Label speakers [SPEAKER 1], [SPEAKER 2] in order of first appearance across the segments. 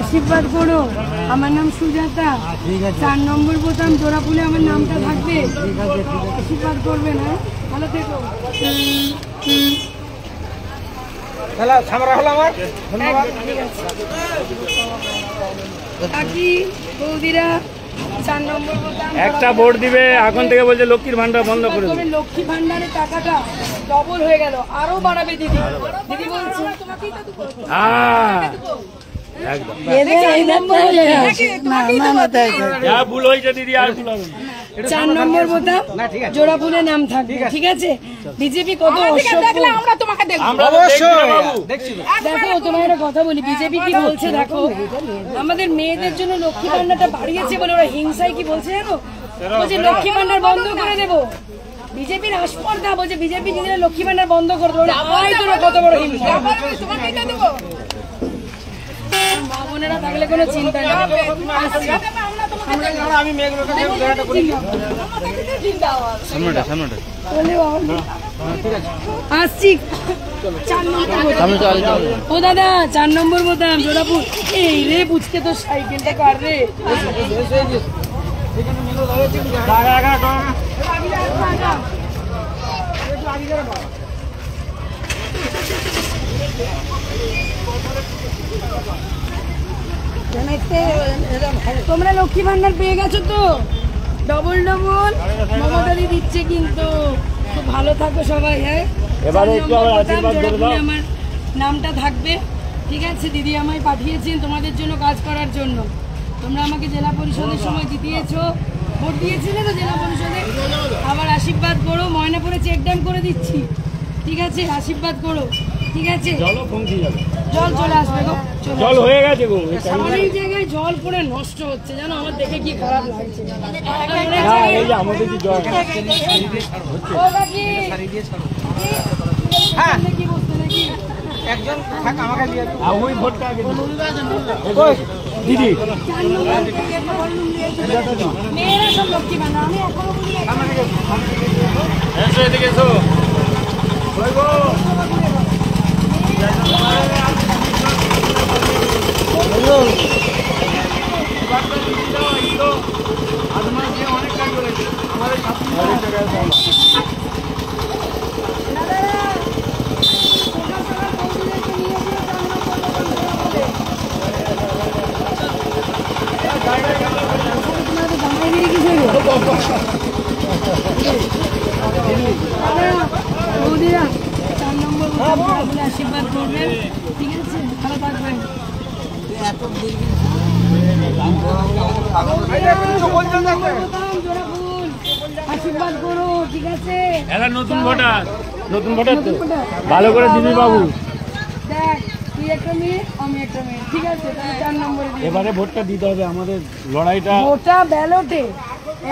[SPEAKER 1] আশীর্বাদ করো। আমার নাম সুজাতা, 4 নম্বর বোতাম জোড়াফুলে আমার নামটা থাকবে। আশীর্বাদ করবে না, ভালো থেকো। বৌদিরা 4 নম্বর বোতাম
[SPEAKER 2] একটা ভোট দিবে, এখন থেকে বলছে লক্ষ্মীর ভান্ডার বন্ধ করে দেবে।
[SPEAKER 1] লক্ষ্মী ভান্ডারের টাকাটা ডবল হয়ে গেল, আরো বাড়াবে দিদি। দিদি বলছে
[SPEAKER 2] ভুল হয়েছে দিদি, আর ভুল হবে না।
[SPEAKER 1] 4 নম্বর বোতাম জোড়া ফুলে নাম থাকবে, ঠিক আছে? বিজেপি কত দেখো, তোমার একটা কথা বলি, বিজেপি কি বলছে দেখো, আমাদের মেয়েদের জন্য লক্ষ্মী ভান্ডারটা বাড়িয়েছে বলে ওরা হিংসায় কি বলছে জানো, বলছে লক্ষ্মী ভান্ডার বন্ধ করে দেবো। বিজেপির আস্পর্ধা বলছে বিজেপি দিদিরা লক্ষ্মী ভান্ডার বন্ধ করে দেবো। কত বড় হিংসা! মা বোনেরা থাকলে কোনো চিন্তা নেই। আসছি ও দাদা, 4 নম্বর বোতাম জোড়াপুর। এই রে বুঝতে তো সাইকেলটা কার রে? তোমরা লক্ষ্মী ভান্ডার পেয়ে গেছো তো? ডবল ডবল মমতাদি দিচ্ছে, কিন্তু খুব ভালো থাকো সবাই। হ্যাঁ, আমার নামটা থাকবে, ঠিক আছে? দিদি আমায় পাঠিয়েছেন তোমাদের জন্য কাজ করার জন্য। তোমরা আমাকে জেলা পরিষদের সময় জিতিয়েছো, ভোট দিয়েছিলে তো জেলা পরিষদে। আবার আশীর্বাদ করো, ময়নাপুরে চেক ড্যাম করে দিচ্ছি, ঠিক আছে? আশীর্বাদ করো, ঠিক আছে? জল চলে আসবে গো,
[SPEAKER 2] জল হয়ে গেছে গো।
[SPEAKER 1] অনেক জায়গায় জল পড়ে নষ্ট হচ্ছে জানো, আমার দেখে কি খারাপ লাগছে।
[SPEAKER 2] দিদি
[SPEAKER 1] মেয়েরা সব লক্ষ্মী ভান্ডার, আমি এখনো বৌদিরা 4 নম্বর আশীর্বাদ করবেন, ঠিক আছে? ভালো থাকবেন। আশীর্বাদ করো, ঠিক আছে?
[SPEAKER 2] নতুন ভোটার, নতুন ভোটার তো ভালো করে দিবি বাবু।
[SPEAKER 1] দেখ, তুই একটা মেয়ে, আমি একটা মেয়ে, ঠিক আছে? তাহলে 4 নম্বরে
[SPEAKER 2] এবারে ভোটটা দিতে হবে, আমাদের লড়াইটা।
[SPEAKER 1] ওটা ব্যালটে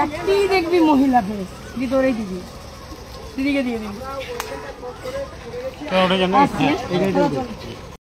[SPEAKER 1] একটি দেখবি মহিলা ফেস, ভিতরেই দিবি, দিদিকে দিয়ে দিবি।